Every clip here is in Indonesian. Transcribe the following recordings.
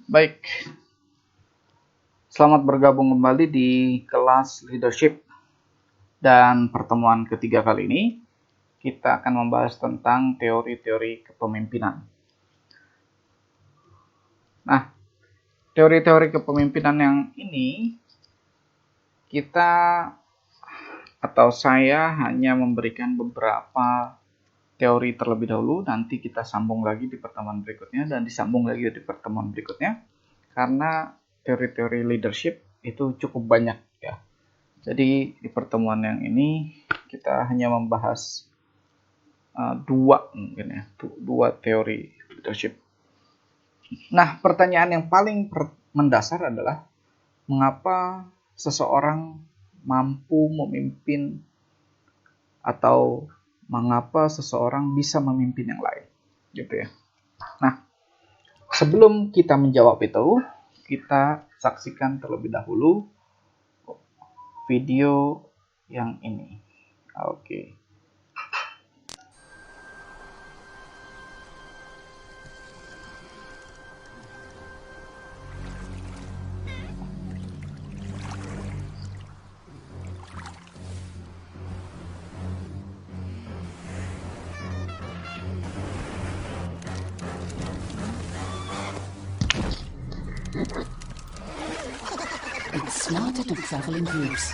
Baik, selamat bergabung kembali di kelas leadership. Dan pertemuan ketiga kali ini, kita akan membahas tentang teori-teori kepemimpinan. Nah, teori-teori kepemimpinan yang ini, saya hanya memberikan beberapa teori terlebih dahulu, nanti kita sambung lagi di pertemuan berikutnya, dan disambung lagi di pertemuan berikutnya, karena teori-teori leadership itu cukup banyak ya. Jadi di pertemuan yang ini kita hanya membahas dua teori leadership. Nah, pertanyaan yang paling mendasar adalah mengapa seseorang mampu memimpin atau mengapa seseorang bisa memimpin yang lain, gitu ya. Nah, sebelum kita menjawab itu, kita saksikan terlebih dahulu video yang ini. Oke. It's smarter to travel in groups.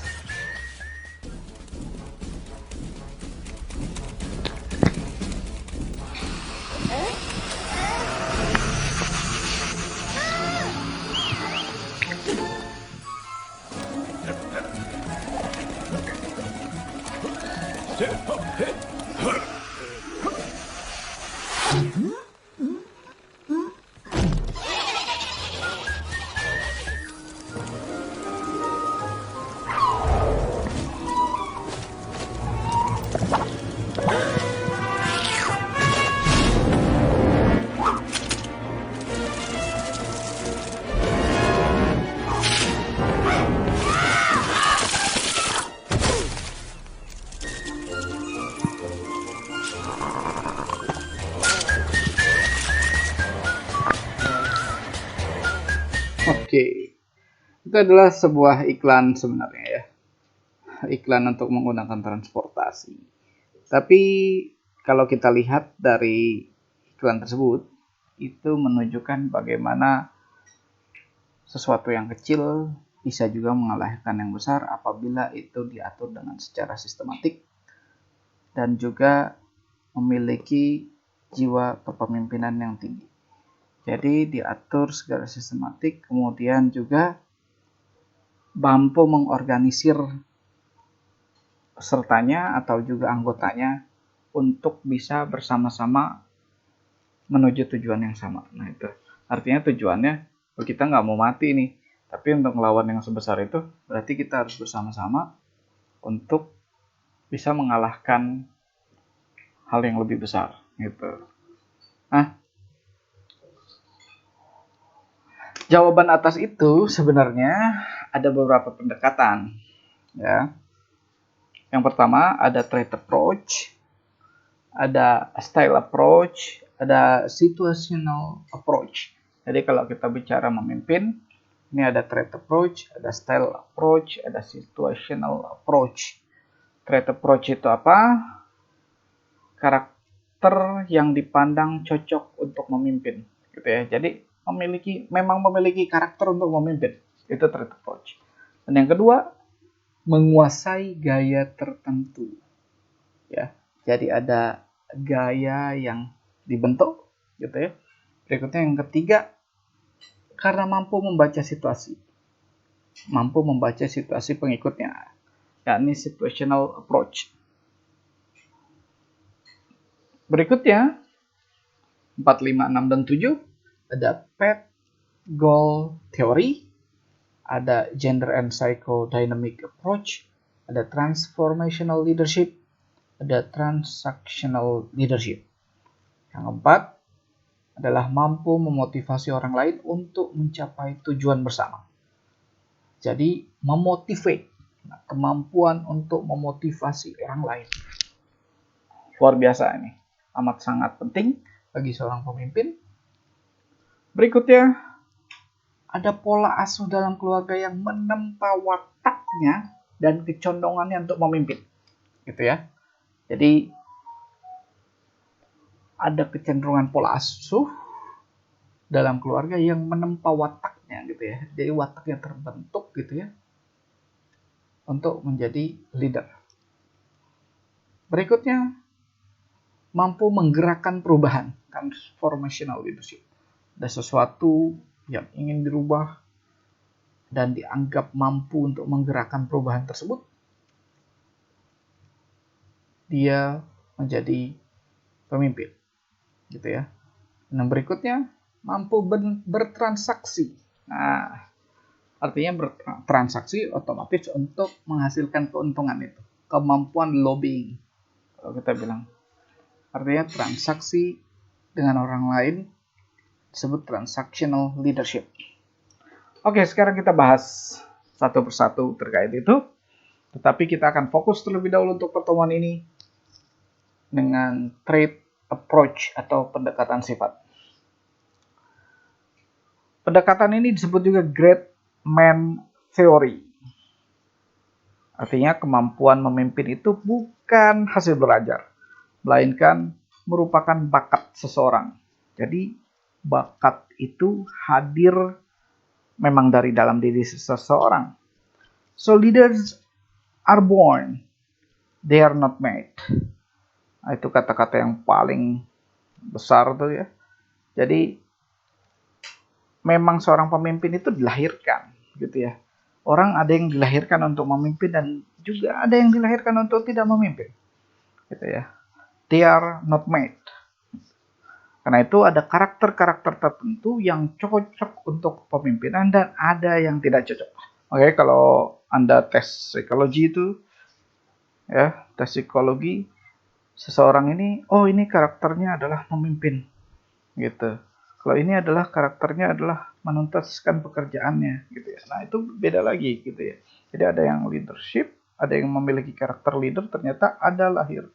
Oke, itu adalah sebuah iklan sebenarnya ya, iklan untuk menggunakan transportasi. Tapi kalau kita lihat dari iklan tersebut, itu menunjukkan bagaimana sesuatu yang kecil bisa juga mengalahkan yang besar apabila itu diatur dengan secara sistematik dan juga memiliki jiwa kepemimpinan yang tinggi. Jadi diatur secara sistematik, kemudian juga mampu mengorganisir pesertanya atau juga anggotanya untuk bisa bersama-sama menuju tujuan yang sama. Nah itu artinya tujuannya kita nggak mau mati nih, tapi untuk melawan yang sebesar itu berarti kita harus bersama-sama untuk bisa mengalahkan hal yang lebih besar gitu. Nah, jawaban atas itu sebenarnya ada beberapa pendekatan ya. Yang pertama ada trait approach, ada style approach, ada situational approach. Jadi kalau kita bicara memimpin, ini ada trait approach, ada style approach, ada situational approach. Trait approach itu apa? Karakter yang dipandang cocok untuk memimpin, gitu ya. Jadi memang memiliki karakter untuk memimpin. Itu trait approach. Dan yang kedua, menguasai gaya tertentu. Ya. Jadi ada gaya yang dibentuk, gitu ya. Berikutnya yang ketiga, karena mampu membaca situasi. Mampu membaca situasi pengikutnya, yakni situational approach. Berikutnya 4, 5, 6, dan 7 ada path goal theory, ada gender and psychodynamic approach, ada transformational leadership, ada transactional leadership. Yang keempat adalah mampu memotivasi orang lain untuk mencapai tujuan bersama. Jadi memotivate, kemampuan untuk memotivasi orang lain. Luar biasa ini, amat sangat penting bagi seorang pemimpin. Berikutnya ada pola asuh dalam keluarga yang menempa wataknya dan kecondongannya untuk memimpin, gitu ya. Jadi ada kecenderungan pola asuh dalam keluarga yang menempa wataknya, gitu ya. Jadi wataknya terbentuk, gitu ya, untuk menjadi leader. Berikutnya, mampu menggerakkan perubahan, transformational leadership. Ada sesuatu yang ingin dirubah dan dianggap mampu untuk menggerakkan perubahan tersebut, dia menjadi pemimpin, gitu ya. Nah, berikutnya, mampu bertransaksi. Nah, artinya bertransaksi otomatis untuk menghasilkan keuntungan itu. Kemampuan lobbying, kalau kita bilang. Artinya transaksi dengan orang lain disebut transactional leadership. Oke, sekarang kita bahas satu persatu terkait itu. Tetapi kita akan fokus terlebih dahulu untuk pertemuan ini dengan trait approach atau pendekatan sifat. Pendekatan ini disebut juga Great Man Theory. Artinya kemampuan memimpin itu bukan hasil belajar, melainkan merupakan bakat seseorang. Jadi bakat itu hadir memang dari dalam diri seseorang. So leaders are born, they are not made. Nah, itu kata-kata yang paling besar tuh ya. Jadi memang seorang pemimpin itu dilahirkan, gitu ya. Orang ada yang dilahirkan untuk memimpin dan juga ada yang dilahirkan untuk tidak memimpin, gitu ya. They are not made. Karena itu ada karakter-karakter tertentu yang cocok untuk pemimpinan dan ada yang tidak cocok. Oke, kalau Anda tes psikologi itu, ya, tes psikologi, seseorang ini, oh ini karakternya adalah memimpin, gitu. Kalau ini adalah karakternya adalah menuntaskan pekerjaannya, gitu ya. Nah itu beda lagi, gitu ya. Jadi ada yang leadership, ada yang memiliki karakter leader, ternyata ada lahir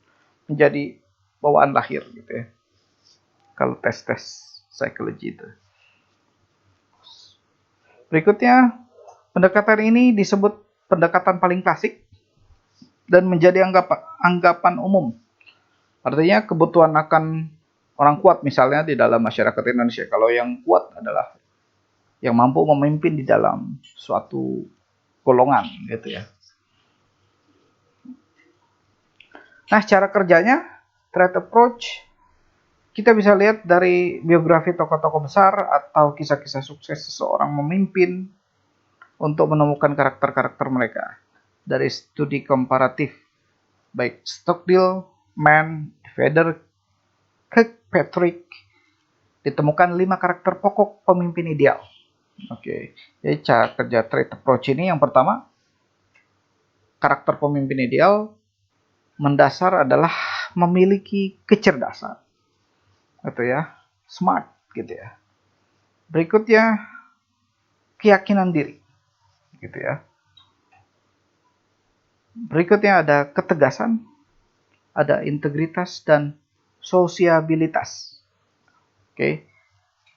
menjadi bawaan lahir, gitu ya. Kalau tes-tes psikologi itu. Berikutnya, pendekatan ini disebut pendekatan paling klasik dan menjadi anggapan umum. Artinya kebutuhan akan orang kuat misalnya di dalam masyarakat Indonesia. Kalau yang kuat adalah yang mampu memimpin di dalam suatu golongan, gitu ya. Nah, cara kerjanya, trait approach, kita bisa lihat dari biografi tokoh-tokoh besar atau kisah-kisah sukses seseorang memimpin untuk menemukan karakter-karakter mereka. Dari studi komparatif, baik Stockdale, Mann, Vedder, Kirkpatrick, ditemukan 5 karakter pokok pemimpin ideal. Oke, jadi cara kerja trait approach ini yang pertama, karakter pemimpin ideal mendasar adalah memiliki kecerdasan, gitu ya, smart, gitu ya. Berikutnya keyakinan diri, gitu ya. Berikutnya ada ketegasan, ada integritas dan sosiabilitas. Oke,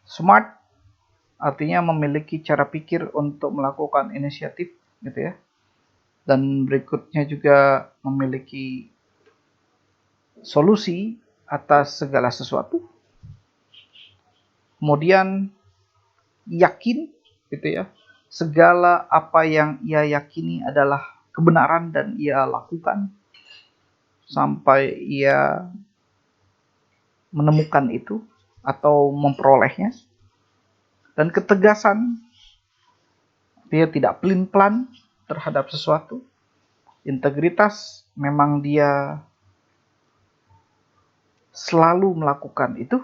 smart artinya memiliki cara pikir untuk melakukan inisiatif, gitu ya. Dan berikutnya juga memiliki solusi atas segala sesuatu. Kemudian yakin, gitu ya. Segala apa yang ia yakini adalah kebenaran dan ia lakukan sampai ia menemukan itu atau memperolehnya. Dan ketegasan, dia tidak pelin-pelan terhadap sesuatu. Integritas, memang dia selalu melakukan itu.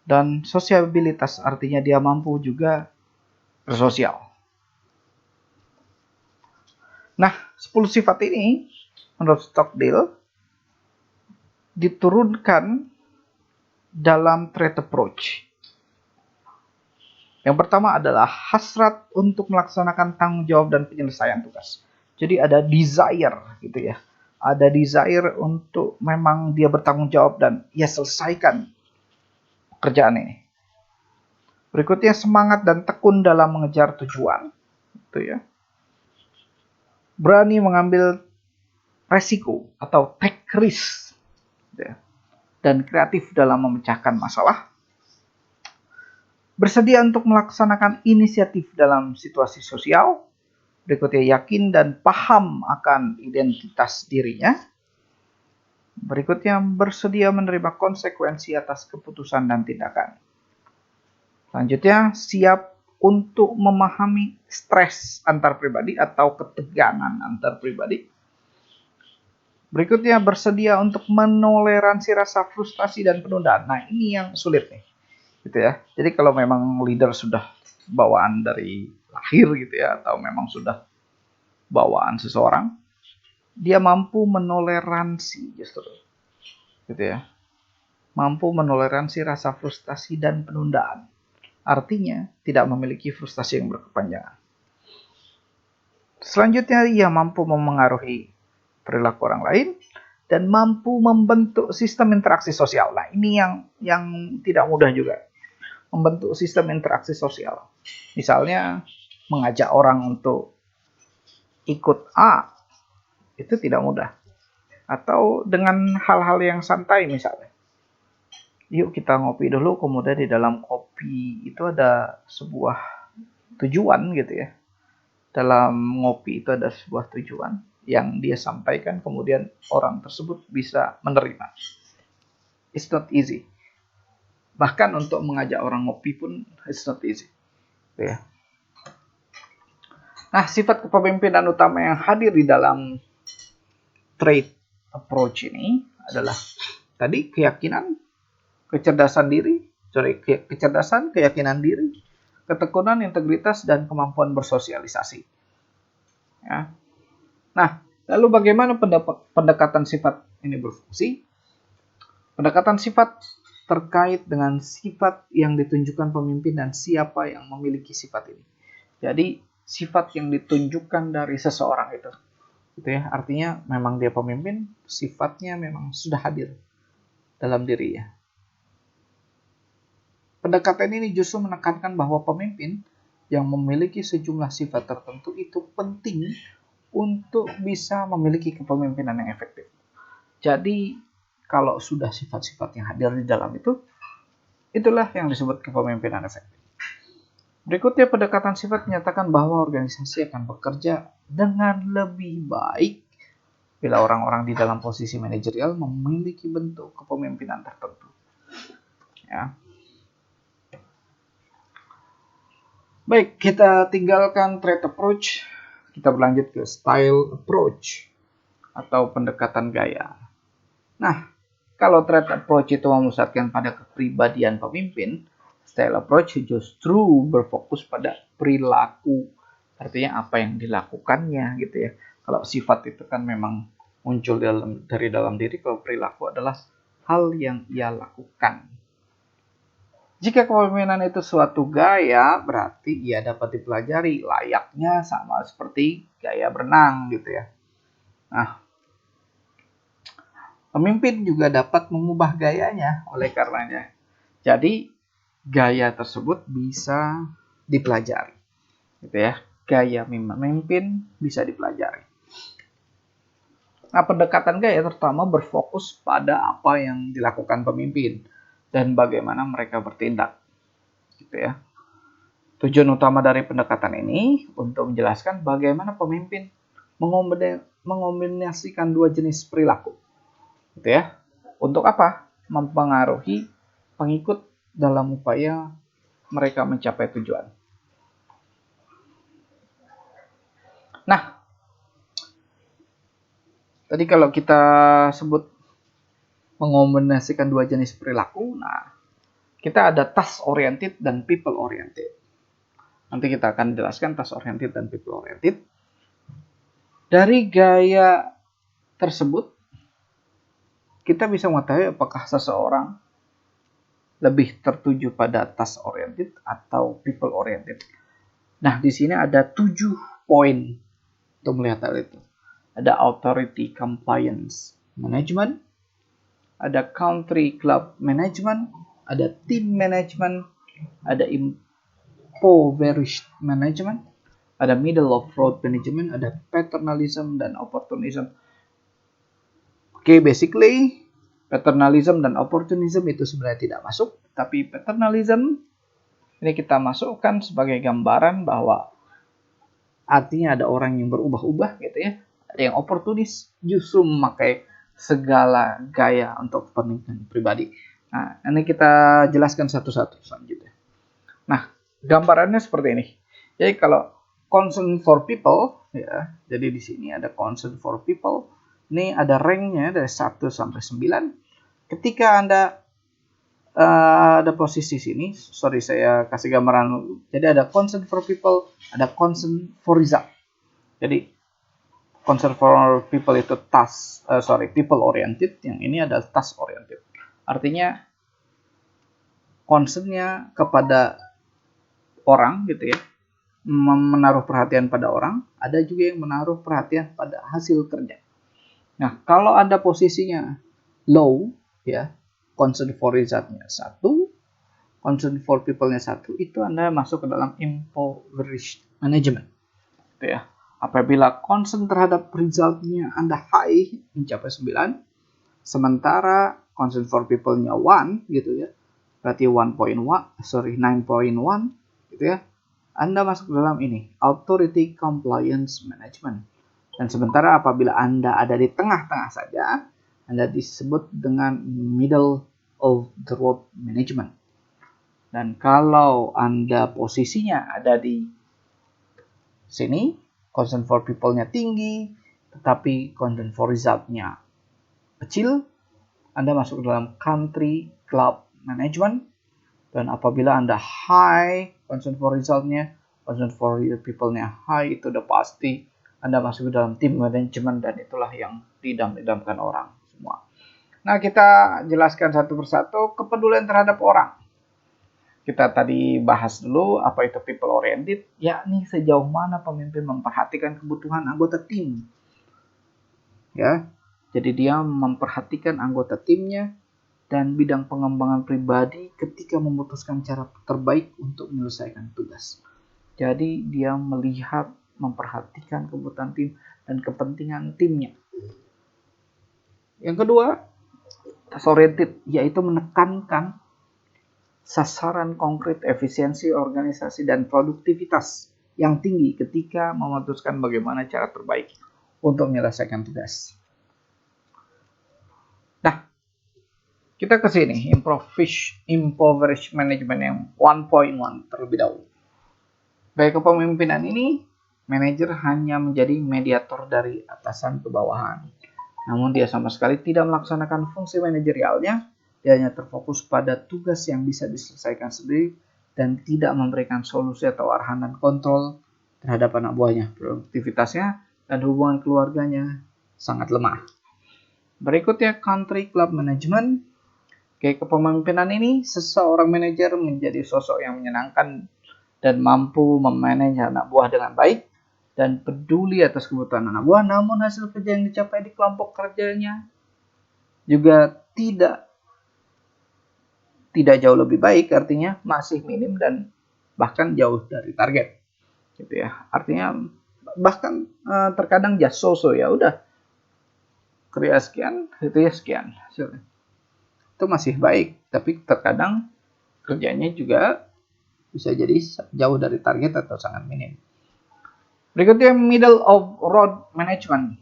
Dan sosiabilitas artinya dia mampu juga bersosial. Nah, 10 sifat ini menurut Stockdale diturunkan dalam trait approach. Yang pertama adalah hasrat untuk melaksanakan tanggung jawab dan penyelesaian tugas. Jadi ada desire, gitu ya. Ada desire untuk memang dia bertanggung jawab dan ia selesaikan pekerjaan ini. Berikutnya semangat dan tekun dalam mengejar tujuan. Itu ya. Berani mengambil resiko atau take risk. Ya. Dan kreatif dalam memecahkan masalah. Bersedia untuk melaksanakan inisiatif dalam situasi sosial. Berikutnya yakin dan paham akan identitas dirinya. Berikutnya bersedia menerima konsekuensi atas keputusan dan tindakan. Selanjutnya siap untuk memahami stres antar pribadi atau ketegangan antar pribadi. Berikutnya bersedia untuk menoleransi rasa frustasi dan penundaan. Nah, ini yang sulit nih. Gitu ya. Jadi kalau memang leader sudah bawaan dari lahir gitu ya, atau memang sudah bawaan seseorang, dia mampu menoleransi justru. Gitu ya. Mampu menoleransi rasa frustasi dan penundaan. Artinya tidak memiliki frustasi yang berkepanjangan. Selanjutnya ia mampu memengaruhi perilaku orang lain dan mampu membentuk sistem interaksi sosial. Nah, ini yang tidak mudah juga. Membentuk sistem interaksi sosial. Misalnya mengajak orang untuk ikut A, itu tidak mudah. Atau dengan hal-hal yang santai misalnya. Yuk kita ngopi dulu, kemudian di dalam kopi itu ada sebuah tujuan gitu ya. Dalam ngopi itu ada sebuah tujuan yang dia sampaikan, kemudian orang tersebut bisa menerima. It's not easy. Bahkan untuk mengajak orang ngopi pun it's not easy. Ya. Nah, sifat kepemimpinan utama yang hadir di dalam trait approach ini adalah tadi keyakinan, kecerdasan, keyakinan diri, ketekunan, integritas, dan kemampuan bersosialisasi. Ya. Nah, lalu bagaimana pendekatan sifat ini berfungsi? Pendekatan sifat terkait dengan sifat yang ditunjukkan pemimpin dan siapa yang memiliki sifat ini. Jadi, sifat yang ditunjukkan dari seseorang itu ya, artinya memang dia pemimpin, sifatnya memang sudah hadir dalam dirinya. Pendekatan ini justru menekankan bahwa pemimpin yang memiliki sejumlah sifat tertentu itu penting untuk bisa memiliki kepemimpinan yang efektif. Jadi, kalau sudah sifat-sifat yang hadir di dalam itu, itulah yang disebut kepemimpinan efektif. Berikutnya, pendekatan sifat menyatakan bahwa organisasi akan bekerja dengan lebih baik bila orang-orang di dalam posisi manajerial memiliki bentuk kepemimpinan tertentu. Ya. Baik, kita tinggalkan trait approach, kita berlanjut ke style approach atau pendekatan gaya. Nah, kalau trait approach itu memusatkan pada kepribadian pemimpin, style approach justru berfokus pada perilaku, artinya apa yang dilakukannya gitu ya. Kalau sifat itu kan memang muncul dari dalam diri, kalau perilaku adalah hal yang ia lakukan. Jika kepemimpinan itu suatu gaya, berarti ia dapat dipelajari, layaknya sama seperti gaya berenang gitu ya. Nah, pemimpin juga dapat mengubah gayanya oleh karenanya. Jadi, gaya tersebut bisa dipelajari. Gitu ya. Gaya memimpin bisa dipelajari. Nah, pendekatan gaya terutama berfokus pada apa yang dilakukan pemimpin dan bagaimana mereka bertindak. Gitu ya. Tujuan utama dari pendekatan ini untuk menjelaskan bagaimana pemimpin mengombinasikan dua jenis perilaku. Gitu ya. Untuk apa? Mempengaruhi pengikut dalam upaya mereka mencapai tujuan. Nah, tadi kalau kita sebut mengombinasikan dua jenis perilaku, nah kita ada task oriented dan people oriented. Nanti kita akan jelaskan task oriented dan people oriented. Dari gaya tersebut, kita bisa mengetahui apakah seseorang lebih tertuju pada task oriented atau people oriented. Nah, di sini ada 7 poin untuk melihat hal itu. Ada authority compliance management, ada country club management, ada team management, ada impoverished management, ada middle of road management, ada paternalism dan opportunism. Oke, basically paternalism dan opportunism itu sebenarnya tidak masuk, tapi paternalism ini kita masukkan sebagai gambaran bahwa artinya ada orang yang berubah-ubah gitu ya. Ada yang oportunis, justru memakai segala gaya untuk kepentingan pribadi. Nah, ini kita jelaskan satu-satu selanjutnya. Nah, gambarannya seperti ini. Jadi kalau concern for people ya, jadi di sini ada concern for people. Ini ada ranknya dari 1 sampai 9. Ketika Anda ada posisi sini, sorry saya kasih gambaran. Jadi ada concern for people, ada concern for result. Jadi concern for people itu people oriented, yang ini adalah task oriented. Artinya concernnya kepada orang gitu ya, menaruh perhatian pada orang, ada juga yang menaruh perhatian pada hasil kerja. Nah, kalau Anda posisinya low ya, concern for result-nya 1, concern for people-nya 1, itu Anda masuk ke dalam impoverished management. Gitu ya. Apabila concern terhadap result-nya Anda high, mencapai 9, sementara concern for people-nya 1 gitu ya, berarti 9.1 gitu ya, Anda masuk ke dalam ini, authority compliance management. Dan sementara apabila Anda ada di tengah-tengah saja, Anda disebut dengan middle of the road management. Dan kalau Anda posisinya ada di sini, concern for people-nya tinggi, tetapi concern for result-nya kecil, Anda masuk ke dalam country club management. Dan apabila Anda high concern for result-nya, concern for people-nya high, itu udah pasti Anda masuk ke dalam tim manajemen, dan itulah yang didam-damkan orang semua. Nah, kita jelaskan satu persatu kepedulian terhadap orang. Kita tadi bahas dulu apa itu people oriented, yakni sejauh mana pemimpin memperhatikan kebutuhan anggota tim. Ya, jadi dia memperhatikan anggota timnya dan bidang pengembangan pribadi ketika memutuskan cara terbaik untuk menyelesaikan tugas. Jadi dia melihat, memperhatikan kebutuhan tim dan kepentingan timnya. Yang kedua, task oriented, yaitu menekankan sasaran konkret, efisiensi organisasi, dan produktivitas yang tinggi ketika memutuskan bagaimana cara terbaik untuk menyelesaikan tugas. Nah, kita ke sini, impoverished management yang 1.1 terlebih dahulu. Gaya kepemimpinan ini, manajer hanya menjadi mediator dari atasan ke bawahan. Namun dia sama sekali tidak melaksanakan fungsi manajerialnya. Dia hanya terfokus pada tugas yang bisa diselesaikan sendiri dan tidak memberikan solusi atau arahan dan kontrol terhadap anak buahnya. Produktivitasnya dan hubungan keluarganya sangat lemah. Berikutnya, country club management. Gaya kepemimpinan ini, seseorang manajer menjadi sosok yang menyenangkan dan mampu memanage anak buah dengan baik dan peduli atas kebutuhan anak buah, namun hasil kerja yang dicapai di kelompok kerjanya juga tidak jauh lebih baik, artinya masih minim dan bahkan jauh dari target. Gitu ya. Artinya bahkan terkadang just so ya udah kerja sekian, itu ya sekian. Itu masih baik, tapi terkadang kerjanya juga bisa jadi jauh dari target atau sangat minim. Berikutnya, middle of road management.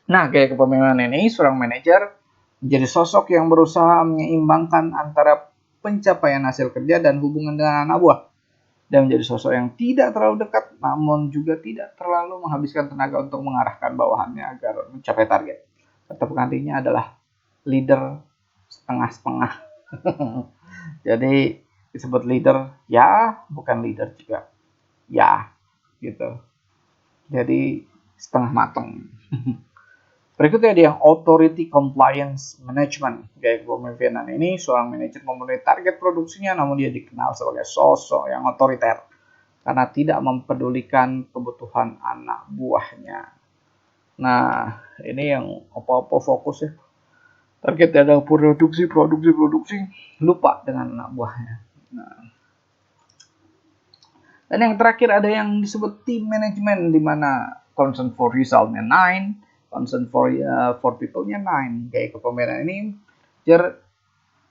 Nah, gaya kepemimpinan ini, seorang manajer menjadi sosok yang berusaha menyeimbangkan antara pencapaian hasil kerja dan hubungan dengan anak buah. Dan menjadi sosok yang tidak terlalu dekat, namun juga tidak terlalu menghabiskan tenaga untuk mengarahkan bawahannya agar mencapai target. Kata pengantinnya adalah leader setengah-setengah. Jadi disebut leader, ya, bukan leader juga. Ya, gitu. Jadi setengah matang. Berikutnya ada yang authority compliance management. Gaya kepemimpinan ini, seorang manajer memenuhi target produksinya, namun dia dikenal sebagai sosok yang otoriter karena tidak mempedulikan kebutuhan anak buahnya. Nah, ini yang apa-apa fokus ya. Target ada produksi, lupa dengan anak buahnya. Nah, Dan yang terakhir ada yang disebut team management, di mana concern for result-nya 9, concern for people-nya 9. Gaya kepemimpinan ini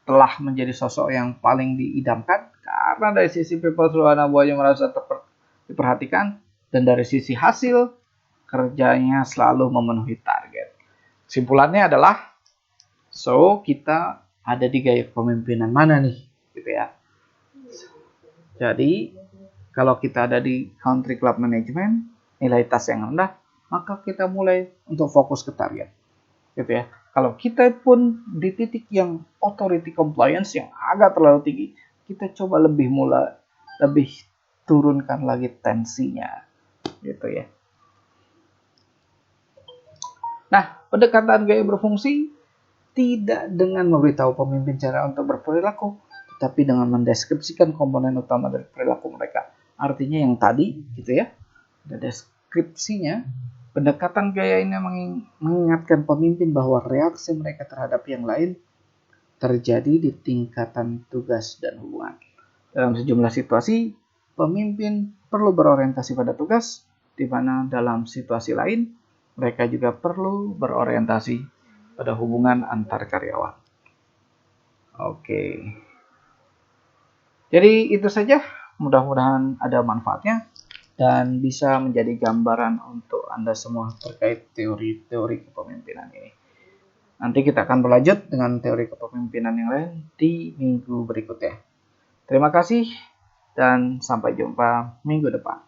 telah menjadi sosok yang paling diidamkan karena dari sisi people seluruh buahnya merasa diperhatikan, dan dari sisi hasil kerjanya selalu memenuhi target. Kesimpulannya adalah, so kita ada di gaya kepemimpinan mana nih, gitu ya. Jadi kalau kita ada di country club management, nilai tas yang rendah, maka kita mulai untuk fokus ke target, gitu ya. Kalau kita pun di titik yang authority compliance yang agak terlalu tinggi, kita coba lebih turunkan lagi tensinya, gitu ya. Nah, pendekatan gaya berfungsi tidak dengan memberitahu pemimpin cara untuk berperilaku, tetapi dengan mendeskripsikan komponen utama dari perilaku mereka. Artinya yang tadi, gitu ya, ada deskripsinya. Pendekatan gaya ini mengingatkan pemimpin bahwa reaksi mereka terhadap yang lain terjadi di tingkatan tugas dan hubungan. Dalam sejumlah situasi, pemimpin perlu berorientasi pada tugas, di mana dalam situasi lain, mereka juga perlu berorientasi pada hubungan antar karyawan. Oke. Jadi itu saja, mudah-mudahan ada manfaatnya dan bisa menjadi gambaran untuk Anda semua terkait teori-teori kepemimpinan ini. Nanti kita akan berlanjut dengan teori kepemimpinan yang lain di minggu berikutnya. Terima kasih dan sampai jumpa minggu depan.